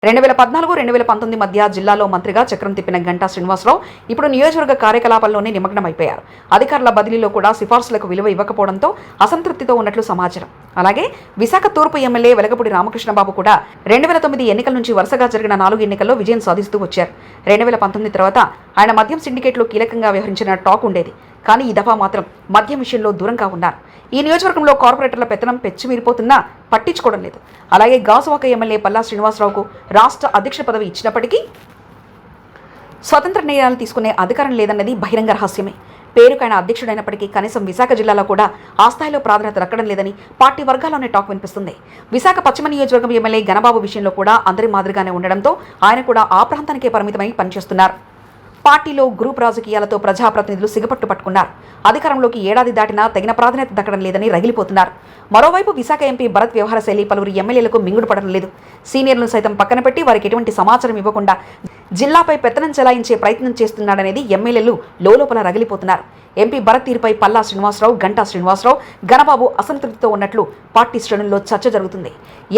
2014-2019 మధ్య జిల్లాలో మంత్రిగా చక్రం తిప్పిన గంటా శ్రీనివాసరావు ఇప్పుడు నియోజకవర్గ కార్యకలాపాల్లోనే నిమగ్నమైపోయారు. అధికారుల బదిలీలో కూడా సిఫార్సులకు విలువ ఇవ్వకపోవడంతో అసంతృప్తితో ఉన్నట్లు సమాచారం. అలాగే విశాఖ తూర్పు ఎమ్మెల్యే వెలగపూడి రామకృష్ణబాబు కూడా 2009 ఎన్నికల నుంచి వరుసగా జరిగిన 4 ఎన్నికల్లో విజయం సాధిస్తూ వచ్చారు. 2019 తర్వాత ఆయన మద్యం సిండికేట్లో కీలకంగా వ్యవహరించిన టాక్ ఉండేది. కానీ ఈ దఫా మాత్రం మద్యం విషయంలో దూరంగా ఉన్నారు. ఈ నియోజకవర్గంలో కార్పొరేటర్ల పెత్తనం పెచ్చిమీరిపోతున్నా పట్టించుకోవడం లేదు. అలాగే గాజువాక ఎమ్మెల్యే పల్లా శ్రీనివాసరావుకు రాష్ట్ర అధ్యక్ష పదవి ఇచ్చినప్పటికీ స్వతంత్ర నిర్ణయాలు తీసుకునే అధికారం లేదన్నది బహిరంగ రహస్యమే. పేరుకైన అధ్యక్షుడైనప్పటికీ కనీసం విశాఖ జిల్లాలో కూడా ఆ స్థాయిలో ప్రాధాన్యత దక్కడం లేదని పార్టీ వర్గాల్లోనే టాక్ వినిపిస్తుంది. విశాఖ పశ్చిమ నియోజకవర్గం ఎమ్మెల్యే గణబాబు విషయంలో కూడా అందరి మాదిరిగానే ఉండడంతో ఆయన కూడా ఆ ప్రాంతానికే పరిమితమై పనిచేస్తున్నారు. పార్టీలో గ్రూప్ రాజకీయాలతో ప్రజాప్రతినిధులు సిగపట్టు పట్టుకున్నారు. అధికారంలోకి ఏడాది దాటినా తగిన ప్రాధాన్యత దక్కడం లేదని రగిలిపోతున్నారు. మరోవైపు విశాఖ ఎంపీ భరత్ వ్యవహార శైలి పలువురు ఎమ్మెల్యేలకు మింగుడు పడడం లేదు. సీనియర్లను సైతం పక్కన పెట్టి వారికి ఎటువంటి సమాచారం ఇవ్వకుండా జిల్లాపై పెత్తనం చెలాయించే ప్రయత్నం చేస్తున్నాడనేది ఎమ్మెల్యేలు లోలోపల రగిలిపోతున్నారు. ఎంపీ భరత్ తీరుపై పల్లా శ్రీనివాసరావు, గంటా శ్రీనివాసరావు, గణబాబు అసంతృప్తితో ఉన్నట్లు పార్టీ శ్రేణుల్లో చర్చ జరుగుతుంది.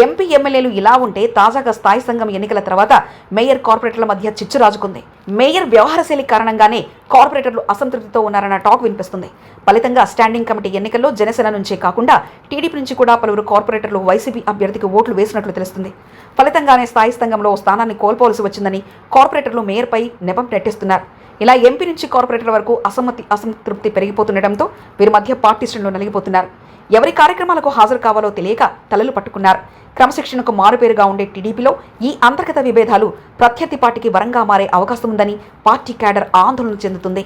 ఎంపీ ఎమ్మెల్యేలు ఇలా ఉంటే తాజాగా స్థాయి సంఘం ఎన్నికల తర్వాత మేయర్ కార్పొరేటర్ల మధ్య చిచ్చు రాజుకుంది. మేయర్ వ్యవహారశైలి కారణంగానే కార్పొరేటర్లు అసంతృప్తితో ఉన్నారన్న టాక్ వినిపిస్తుంది. ఫలితంగా స్టాండింగ్ కమిటీ ఎన్నికల్లో జనసేన నుంచే కాకుండా టీడీపీ నుంచి కూడా పలువురు కార్పొరేటర్లు వైసీపీ అభ్యర్థికి ఓట్లు వేసినట్లు తెలుస్తుంది. ఫలితంగానే స్థాయి సంఘంలో స్థానాన్ని కోల్పోవలసి వచ్చిందని కార్పొరేటర్లు మేయర్పై నెపం నెట్టిస్తున్నారు. ఇలా ఎంపీ నుంచి కార్పొరేటర్ వరకు అసంతృప్తి పెరిగిపోతుండటంతో వీరి మధ్య పార్టీ శ్రేణులు నలిగిపోతున్నారు. ఎవరి కార్యక్రమాలకు హాజరు కావాలో తెలియక తలలు పట్టుకున్నారు. క్రమశిక్షణకు మారుపేరుగా ఉండే టీడీపీలో ఈ అంతర్గత విభేదాలు ప్రత్యర్థి పార్టీకి వరంగా మారే అవకాశం ఉందని పార్టీ క్యాడర్ ఆందోళన చెందుతుంది.